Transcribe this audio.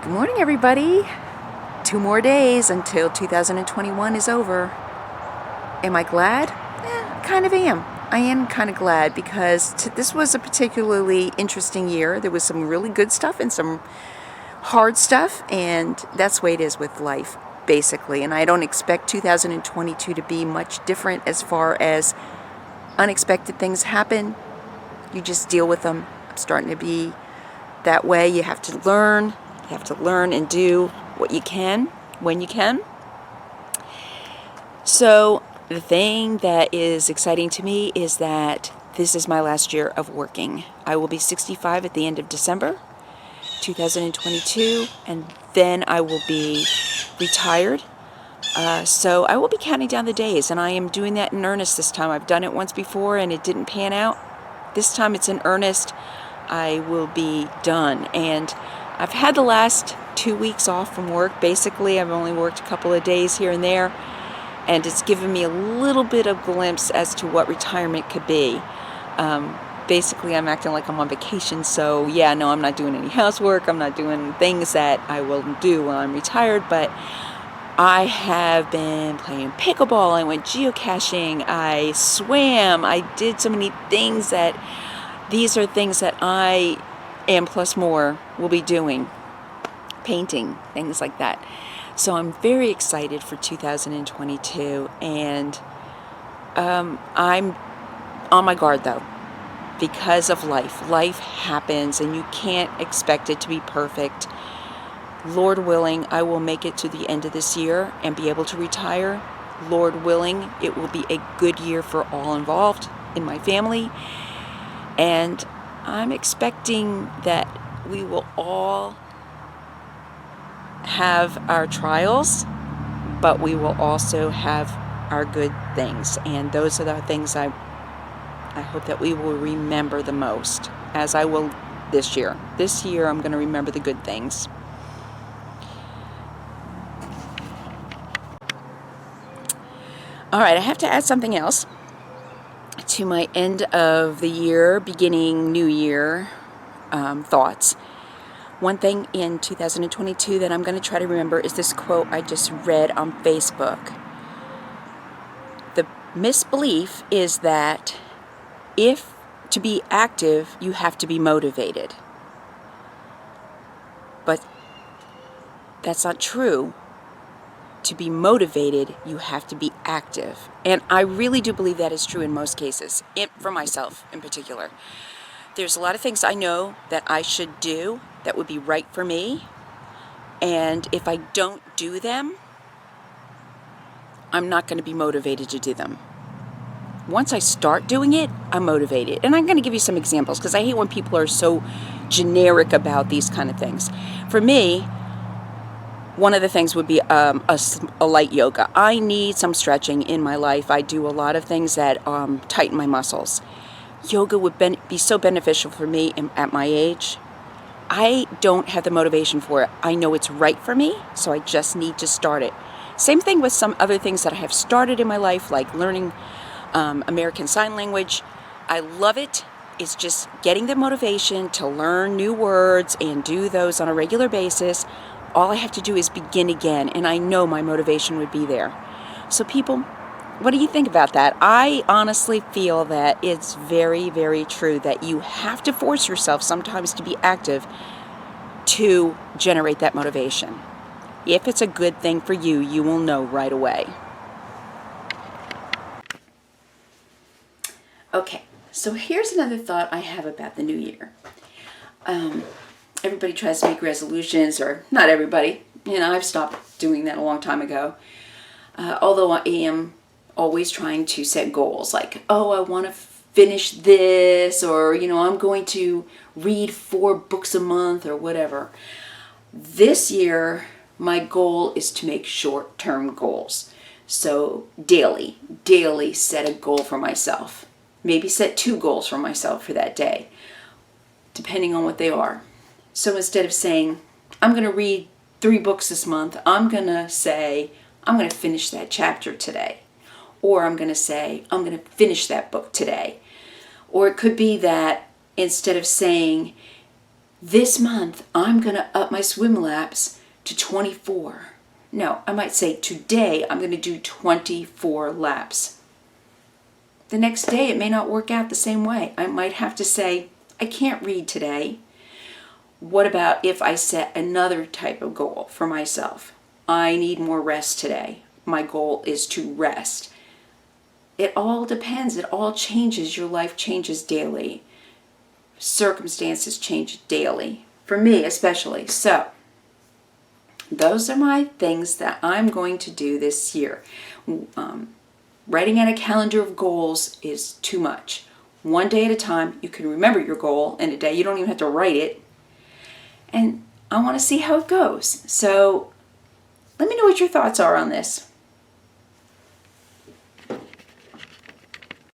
Good morning, everybody. 2 more days until 2021 is over. Am I glad? Kind of am. I am kind of glad because this was a particularly interesting year. There was some really good stuff and some hard stuff, and that's the way it is with life, basically. And I don't expect 2022 to be much different as far as unexpected things happen. You just deal with them. I'm starting to be that way. You have to learn. You have to learn and do what you can when you can. So the thing that is exciting to me is that this is my last year of working. I will be 65 at the end of December 2022, and then I will be retired. So I will be counting down the days, and I am doing that in earnest this time. I've done it once before and it didn't pan out. This time it's in earnest. I will be done. And I've had the last 2 weeks off from work. Basically, I've only worked a couple of days here and there, and it's given me a little bit of glimpse as to what retirement could be. Basically, I'm acting like I'm on vacation, so yeah, no, I'm not doing any housework. I'm not doing things that I will do when I'm retired, but I have been playing pickleball. I went geocaching. I swam. I did so many things that these are things that I and plus more will be doing. Painting, things like that. So I'm very excited for 2022, and I'm on my guard though, because of life. Life happens and you can't expect it to be perfect. Lord willing, I will make it to the end of this year and be able to retire. Lord willing, it will be a good year for all involved in my family. And I'm expecting that we will all have our trials, but we will also have our good things. And those are the things I hope that we will remember the most, as I will this year. This year I'm going to remember the good things. All right, I have to add something else to my end of the year, beginning new year thoughts. One thing in 2022 that I'm going to try to remember is this quote I just read on Facebook. The misbelief is that if to be active, you have to be motivated. But that's not true. To be motivated, you have to be active. And I really do believe that is true in most cases, for myself in particular. There's a lot of things I know that I should do that would be right for me. And if I don't do them, I'm not going to be motivated to do them. Once I start doing it, I'm motivated. And I'm going to give you some examples because I hate when people are so generic about these kind of things. For me, one of the things would be a light yoga. I need some stretching in my life. I do a lot of things that tighten my muscles. Yoga would be so beneficial for me at my age. I don't have the motivation for it. I know it's right for me, so I just need to start it. Same thing with some other things that I have started in my life, like learning American Sign Language. I love it. It's just getting the motivation to learn new words and do those on a regular basis. All I have to do is begin again, and I know my motivation would be there. So people, what do you think about that? I honestly feel that it's very, very true that you have to force yourself sometimes to be active to generate that motivation. If it's a good thing for you, you will know right away. Okay, so here's another thought I have about the new year. Everybody tries to make resolutions, or not everybody. I've stopped doing that a long time ago. Although I am always trying to set goals, like, oh, I want to finish this, or, I'm going to read 4 books a month, or whatever. This year, my goal is to make short-term goals. So daily set a goal for myself. Maybe set 2 goals for myself for that day, depending on what they are. So instead of saying, I'm going to read 3 books this month, I'm going to say, I'm going to finish that chapter today. Or I'm going to say, I'm going to finish that book today. Or it could be that instead of saying, This month, I'm going to up my swim laps to 24. No, I might say today I'm going to do 24 laps. The next day, it may not work out the same way. I might have to say, I can't read today. What about if I set another type of goal for myself? I need more rest today. My goal is to rest. It all depends. It all changes. Your life changes daily. Circumstances change daily. For me, especially. So, those are my things that I'm going to do this year. Writing out a calendar of goals is too much. One day at a time, you can remember your goal in a day. You don't even have to write it. And I want to see how it goes. So let me know what your thoughts are on this.